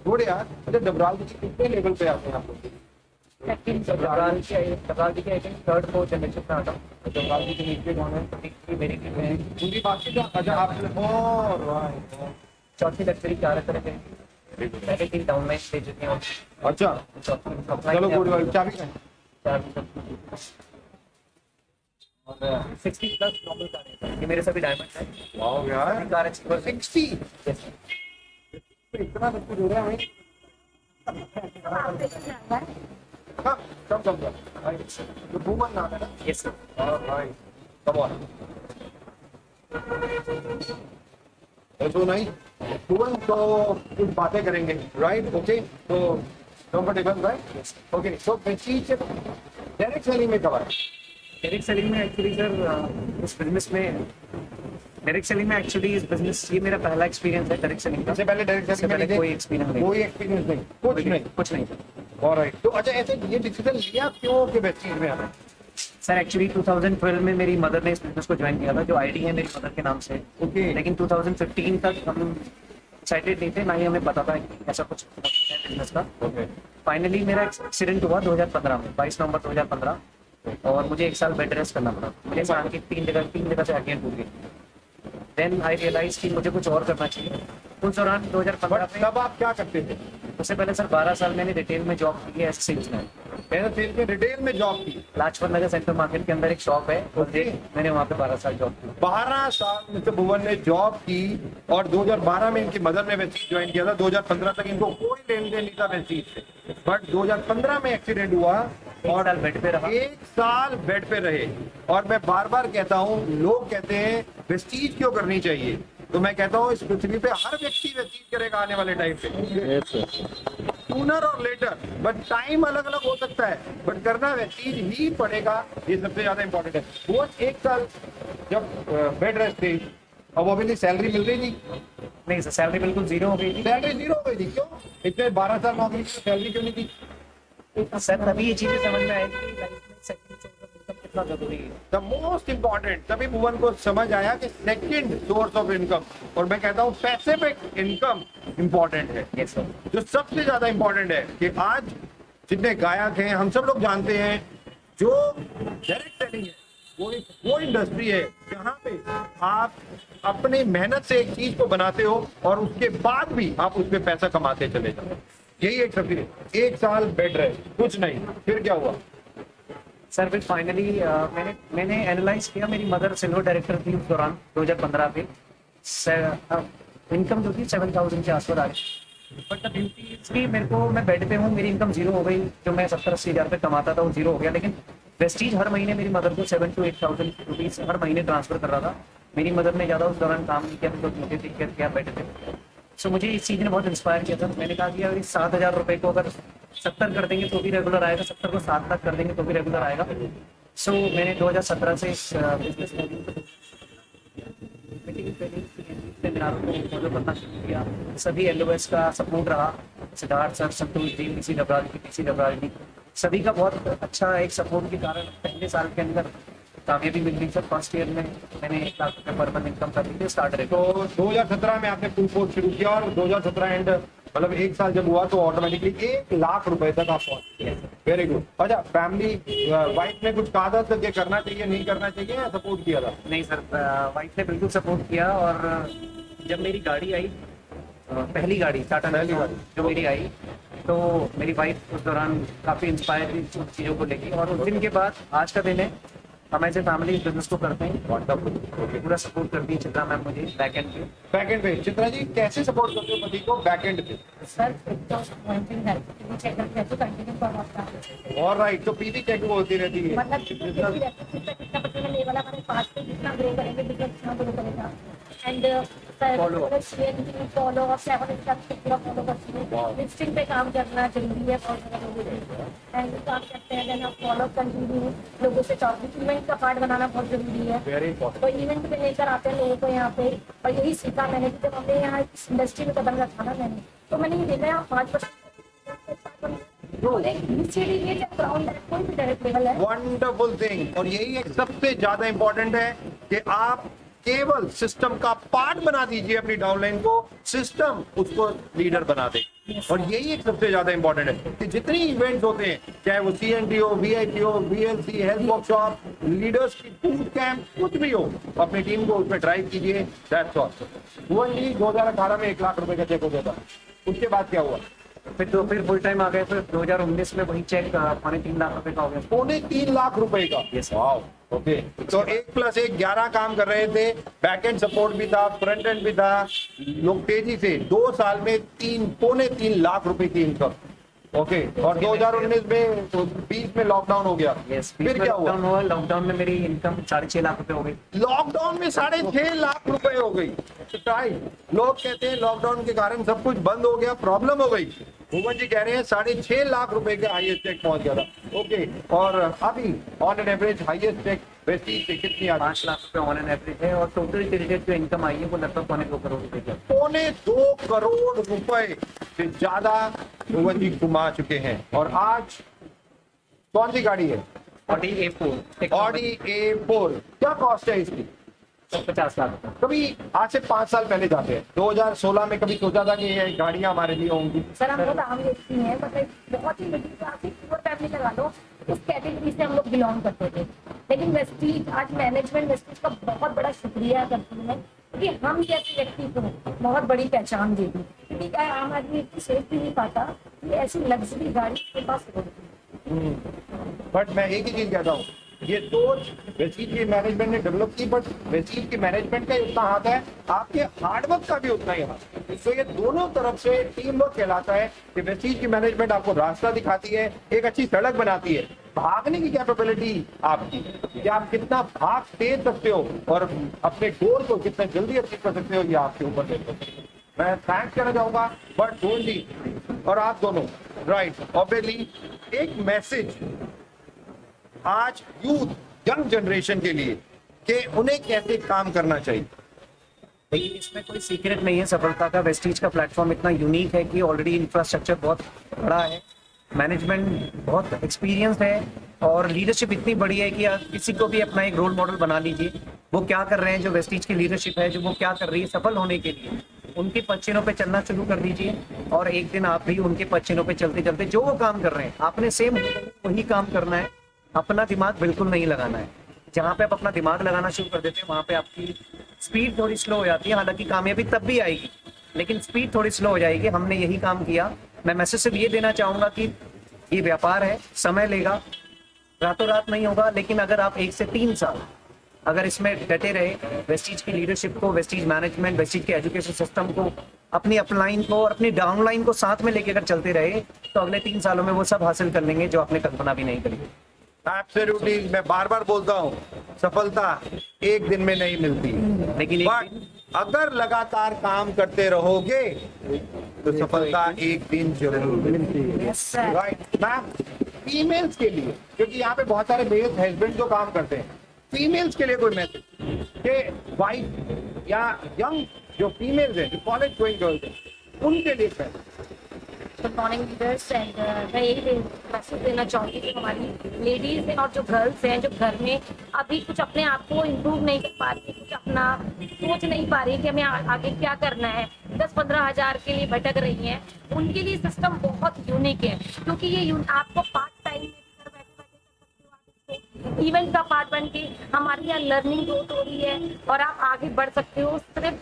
Good यार। अच्छा डबराल जी कितने लेवल पे आते हैं आप लोग? डबराल जी के I think third fourth generation में आता हूँ। डबराल जी के नीचे गवर्नमेंट मेरी टीम में पूरी बाकी का अच्छा आपने राइट। चौथी लग्जरी चार तरह के पहले तीन डाउन लाइन ले चुकी हैं। अच्छा चलो गुड वाली चाबी का और 60 प्लस नॉर्मल कार है। ये मेरे सभी डायमंड है। वाओ यार कार अच्छी 60 इतना सब कुछ हो रहा है भाई। हाँ कम तो वुमन नाम है ना? Yes sir. Alright come on. तो नहीं वुमन तो कुछ बातें करेंगे राइट ओके तो कंफर्टेबल राइट ओके सो चीज डायरेक्ट सेलिंग में कब आए? डायरेक्ट सेलिंग में एक्चुअली सर इस बिजनेस में डायरेक्ट सेलिंग में एक्चुअली इस बिजनेस ये मेरा पहला एक्सपीरियंस है डायरेक्ट सेलिंग का। इससे पहले डायरेक्ट इससे सेलिंग पहले में कोई एक्सपीरियंस नहीं। कोई एक्सपीरियंस नहीं कुछ नहीं ऑलराइट तो अच्छा ऐसे ये डिसीजन लिया क्यों कि वेस्टीज में आना? सर एक्चुअली 2012 में मेरी मदर ने इस बिजनेस को ज्वाइन किया था। जो आईडी है मेरी मदर के नाम से। ओके लेकिन 2015 तक हम एक्साइटेड नहीं थे, ना ही हमें पता था कि ऐसा कुछ है बिजनेस का। ओके फाइनली मेरा एक्सीडेंट हुआ 2015 में 22 नवंबर 2015 और मुझे एक साल बेड रेस्ट करना पड़ा। मेरे कान की तीन जगह से हड्डियां टूट गई। देन आई रियलाइज कि मुझे कुछ और करना चाहिए। उस दौरान 2015 में तब आप क्या करते थे? उससे पहले सर 12 साल मैंने रिटेल में जॉब की है एज सेल्समैन। मैंने सेल्स में रिटेल में जॉब की। लाजपत नगर सेंट्रल मार्केट के अंदर एक शॉप है और Okay. मैंने वहाँ पे 12 साल जॉब की। 12 साल मिस्टर भुवन ने जॉब की और 2012 में इनकी मदर ने वेस्टीज ज्वाइन किया था। 2015 तक इनको कोई लेन देन नहीं था वेस्टीज से बट 2015 में एक्सीडेंट हुआ और साल बेड पे रहा। 1 साल बेड पे रहे। और मैं बार बार कहता हूँ लोग कहते हैं वेस्टीज क्यों करनी चाहिए तो मैं कहता हूँ इस पृथ्वी पे हर व्यक्ति वेस्टीज करेगा आने वाले टाइम पे सूनर और लेटर बट टाइम अलग अलग हो सकता है बट करना वेस्टीज ही पड़ेगा। ये सबसे ज्यादा इंपॉर्टेंट है। वो 1 साल जब बेड रेस्ट थी अब ऑब्वियसली सैलरी मिल रही थी? नहीं सर सैलरी बिल्कुल जीरो हो गई थी। सैलरी जीरो हो गई थी क्यों? इतने 12 साल नौकरी की सैलरी क्यों नहीं थी? सर तभी ये चीजें समझ में आई कि लाइफ में सेकंड सोर्स ऑफ इनकम कितना जरूरी है। द मोस्ट इम्पॉर्टेंट तभी भुवन को समझ आया कि सेकंड सोर्स ऑफ इनकम और मैं कहता हूँ पैसे पे इनकम इम्पॉर्टेंट है। Yes sir. जो सबसे ज्यादा इम्पोर्टेंट है कि आज जितने गायक हैं हम सब लोग जानते हैं जो डायरेक्ट सेलिंग है वो इंडस्ट्री है जहाँ पे आप अपनी मेहनत से एक चीज को बनाते हो और उसके बाद भी आप उस पर पैसा कमाते चले जाओ। यही एक सब्जी। 1 साल बेड रहे कुछ नहीं फिर क्या हुआ? सर फिर फाइनली मैंने एनालाइज किया। मेरी मदर सिल्वर डायरेक्टर थी उस दौरान 2015 पे। इनकम जो थी 7,000 के आसपास आ गई बट द ब्यूटी इज कि मेरे को मैं बेड पे हूँ मेरी इनकम जीरो हो गई। जो मैं 70-80 हज़ार रुपये कमाता था वो जीरो हो गया। लेकिन वेस्टीज हर महीने मेरी मदर को 7,000 to 8,000 रुपीज़ हर महीने ट्रांसफर कर रहा था। मेरी मदर ने ज़्यादा उस दौरान काम नहीं किया तो मुझे टेक केयर किया बेड पे। सो मुझे इस चीज़ ने बहुत इंस्पायर किया था। मैंने कहा कि अगर 7,000 रुपये को अगर 70 कर देंगे तो भी रेगुलर आएगा, 70 को 7 लाख कर देंगे तो भी रेगुलर आएगा। सो मैंने 2017 से इस बिजनेस में फॉलो करना शुरू किया। सभी LOS का सपोर्ट रहा। सिद्धार्थ सर, संतोष जी, पीसी डबराल जी सभी का बहुत अच्छा एक सपोर्ट के कारण पहले साल के अंदर कामयाबी मिल गई। सर फर्स्ट ईयर में मैंने 1 लाख रुपये पर मंथ इनकम कर ली थी स्टार्ट रेट। तो 2017 में आपने फुल कोर्स शुरू किया और 2017 एंड मतलब 1 साल जब हुआ तो ऑटोमेटिकली 1 लाख रुपए तक आप पहुंच। Very good. अच्छा फैमिली वाइफ ने कुछ कहा था तो ये करना चाहिए नहीं करना चाहिए या सपोर्ट किया था? नहीं सर वाइफ ने बिल्कुल सपोर्ट किया। और जब मेरी गाड़ी आई पहली गाड़ी टाटा पहली गाड़ी जो मेरी आई तो मेरी वाइफ उस दौरान काफ़ी इंस्पायर थी उन चीज़ों को लेके। और उस दिन के बाद आज का दिन है हम ऐसे फैमिली इस बिजनेस को करते हैं। पूरा सपोर्ट करती है चित्रा मैम मुझे बैक एंड पे। चित्रा जी कैसे सपोर्ट करते हो पति को बैक एंड पे? सर चेक करके तो कंटिन्यू करवाता है। ऑलराइट तो पीवी चेक होती रहती है मतलब कितना परसेंट लेवल है हमारे पास पे कितना ग्रो करेंगे बिजनेस कितना ग्रो करेगा एंड फॉलो और 7 स्टेप्स को पूरा फॉलो करती है। लिस्टिंग पे काम करना जरूरी है बहुत सारा लोगों को एंड काम करते हैं देन आप फॉलो कंटिन्यू लोगों से इवेंट का पार्ट बनाना बहुत जरूरी है। Very important. तो इवेंट पे लेकर आते हैं लोगों को यहाँ पे और यही सीखा मैंने कि जब हमने यहाँ इस इंडस्ट्री में कदम रखा ना मैंने तो मैंने ये देखा यहाँ 5% वंडरफुल थिंग। और यही एक सबसे ज्यादा इंपॉर्टेंट है कि आप केवल सिस्टम का पार्ट बना दीजिए अपनी डाउनलाइन को, सिस्टम उसको लीडर बना दे। और यही एक सबसे ज्यादा इंपॉर्टेंट है कि जितनी इवेंट्स होते हैं, चाहे वो CNT हो, VIP हो, VLC, हेल्थ वर्कशॉप, लीडर्स की बूट कैंप, कुछ भी हो, अपनी टीम को उसमें ड्राइव कीजिए। That's all. हुआ जी 2018 में 1 लाख रुपए का चेक हो गया था, उसके बाद क्या हुआ? फिर फुल टाइम आ गए, फिर 2019 में वही चेक 3.5 लाख रुपए का हो गया। 3.5 लाख रुपए का। Yes, sir. Wow, okay. तो 1+1 11 काम कर रहे थे, बैक एंड सपोर्ट भी था, फ्रंट एंड भी था, लोग तेजी से 2 साल में 3.5 लाख रुपए की इनकम। ओके। और 2019 में तो 20 में लॉकडाउन हो गया। Yes, फिर क्या हुआ? लॉकडाउन में मेरी इनकम 6.5 लाख रुपए हो गई। लॉकडाउन में 6.5 लाख रुपए हो गई। लोग कहते हैं लॉकडाउन के कारण सब कुछ बंद हो गया, प्रॉब्लम हो गई। भुवन जी कह रहे हैं 6.5 लाख रुपए के हाईएस्ट चेक पहुंच गया था। ओके। और अभी on an average highest check वेस्टीज से कितनी आ 5 लाख रुपए ऑन एन एवरेज है, और टोटल क्रेडिट जो इनकम आई है वो लगभग 2.25 करोड़ रुपए की है। 2.25 करोड़ रुपए से ज्यादा भुवन जी कमा चुके हैं। और आज कौन सी गाड़ी है? Audi A4 Audi A4। क्या कॉस्ट है इसकी? 50 लाख रुपए। कभी आज से 5 साल पहले जाते हैं, 2016 में कभी सोचा था कि ये गाड़ियां हमारे लिए होंगी? सर हम बहुत आम व्यक्ति हैं, मतलब बहुत ही मिडिल क्लास ही पूरा फैमिली लगा लो, उस कैटेगरी से हम लोग बिलोंग करते थे। लेकिन वेस्टीज आज मैनेजमेंट वेस्टीज का बहुत बड़ा शुक्रिया करती हूँ मैं, क्योंकि हम जैसे व्यक्ति को बहुत बड़ी पहचान दे दी। क्योंकि क्या आम आदमी इतनी सेफ भी नहीं पाता कि ऐसी लग्जरी गाड़ी के पास होती। बट मैं एक ही चीज कहता हूँ, ये सोच वेस्टीज की मैनेजमेंट ने डेवलप की, बट वेस्टीज की मैनेजमेंट का उतना हाथ है, आपके हार्डवर्क का भी उतना ही हाथ है। तो ये दोनों तरफ से टीम वर्क कहलाता है कि वेस्टीज की मैनेजमेंट आपको रास्ता दिखाती है, एक अच्छी सड़क बनाती है, भागने की कैपेबिलिटी आपकी, कि आप कितना भाग तेज सकते हो और अपने गोल को कितना जल्दी अचीव कर सकते हो, ये आपके ऊपर निर्भर है। मैं थैंक्स करना चाहूंगा, बट भुवन जी और आप दोनों, राइट, ऑब्वियसली एक मैसेज आज यूथ, यंग जनरेशन के लिए कि उन्हें कैसे काम करना चाहिए। लेकिन इसमें कोई सीक्रेट नहीं है सफलता का। वेस्टीज का प्लेटफॉर्म इतना यूनिक है कि ऑलरेडी इंफ्रास्ट्रक्चर बहुत बड़ा है, मैनेजमेंट बहुत एक्सपीरियंस्ड है, और लीडरशिप इतनी बड़ी है कि आप किसी को भी अपना एक रोल मॉडल बना लीजिए। वो क्या कर रहे हैं, जो वेस्टीज की लीडरशिप है, जो वो क्या कर रही है सफल होने के लिए, उनके पच्चीनों पे चलना शुरू कर दीजिए, और एक दिन आप भी उनके पच्चीनों पे चलते चलते जो वो काम कर रहे हैं आपने सेम वही काम करना है। अपना दिमाग बिल्कुल नहीं लगाना है। जहाँ पे आप अपना दिमाग लगाना शुरू कर देते हैं वहाँ पे आपकी स्पीड थोड़ी स्लो हो जाती है। हालांकि कामयाबी तब भी आएगी, लेकिन स्पीड थोड़ी स्लो हो जाएगी। हमने यही काम किया। मैं मैसेज सिर्फ ये देना चाहूँगा कि ये व्यापार है, समय लेगा, रातों रात नहीं होगा, लेकिन अगर आप 1 से 3 साल अगर इसमें डटे रहे, वेस्टीज की लीडरशिप को, वेस्टीज मैनेजमेंट, वेस्टीज के एजुकेशन सिस्टम को, अपनी अपलाइन को और अपनी डाउनलाइन को साथ में लेके अगर चलते रहे, तो अगले 3 सालों में वो सब हासिल कर लेंगे जो आपने कल्पना भी नहीं करी। एब्सोल्युटली, मैं बार बार बोलता हूँ, सफलता एक दिन में नहीं मिलती, लेकिन बट अगर लगातार काम करते रहोगे तो सफलता एक दिन जरूर मिलती है। Yes sir. Right ma'am. Females के लिए, क्योंकि यहाँ पे बहुत सारे मेल्स हस्बैंड जो काम करते हैं, फीमेल्स के लिए कोई मैसेज कि वाइफ या यंग जो फीमेल्स हैं, जो कॉलेज गोइंग गर्ल्स हैं, उनके लिए गुड मॉर्निंग लीडर्स। एंड मैं यही मैसेज देना चाहूँगी कि हमारी लेडीज हैं और जो गर्ल्स हैं, जो घर में अभी कुछ अपने आप को इम्प्रूव नहीं कर पा रही, कुछ अपना सोच नहीं पा रही कि हमें आगे क्या करना है, 10-15 हज़ार के लिए भटक रही हैं, उनके लिए सिस्टम बहुत यूनिक है। क्योंकि ये आपको पार्ट टाइम में भी घर बैठे बैठे कर सकते हो, इवेंट का पार्ट बन के हमारी यहाँ लर्निंग ग्रोथ हो रही है और आप आगे बढ़ सकते हो सिर्फ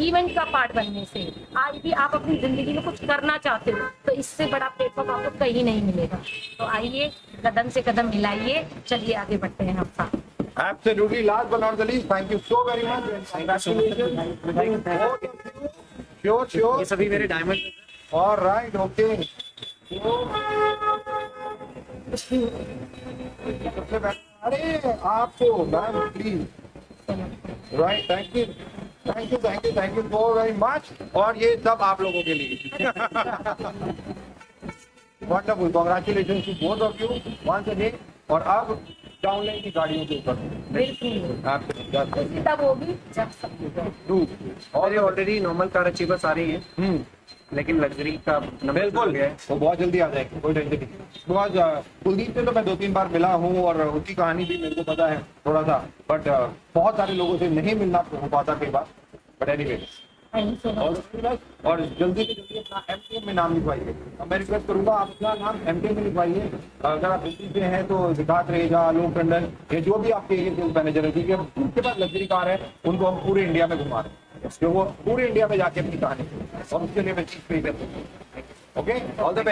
इवेंट का पार्ट बनने से। आज भी आप अपनी जिंदगी में कुछ करना चाहते हो तो इससे बड़ा प्लेटफॉर्म आपको कहीं नहीं मिलेगा। तो आइए, कदम से कदम मिलाइए, चलिए आगे बढ़ते हैं हम साथ। Absolutely. Last but not the least, thank you so very much. Congratulations. Sure. ये सभी मेरे डायमंड। All right, okay. सबसे पहले, अरे आपको ma'am please, right, thank you so very much. और ये सब आप लोगों के लिए। Wonderful, congratulation to both of you once again. और अब डाउनलाइन की गाड़ियों के ऊपर बिल्कुल तब होगी जब सब और ऑलरेडी नॉर्मल कार अचीवर्स आ रही है। लेकिन लग्जरी का नंबर हो बिल्कुल गया है। वो बहुत जल्दी आ जाएगी, कोई टेंशन नहीं। बिकॉज कुलदीप से तो मैं 2-3 बार मिला हूँ और उसकी कहानी भी मेरे को पता है थोड़ा सा, बट बहुत सारे लोगों से नहीं मिलना हो पाता कई बार। But anyway, thank you so much. और जल्दी से जल्दी अपना एमटीएम में नाम लिखवाइए। अब मैं रिक्वेस्ट करूंगा आप अपना नाम एमटीएम में लिखवाइए। अगर आप दिल्ली से हैं तो विकास रहेगा, आलोक टंडन, ये जो भी आपके एरिया सेल्स मैनेजर है, ठीक है, उनके पास लग्जरी कार है, उनको हम पूरे इंडिया में घुमा रहे हैं, तो वो पूरे इंडिया में जाके अपनी कहानी और उसके लिए मैं चीज पे करते हैं। Okay, all the best.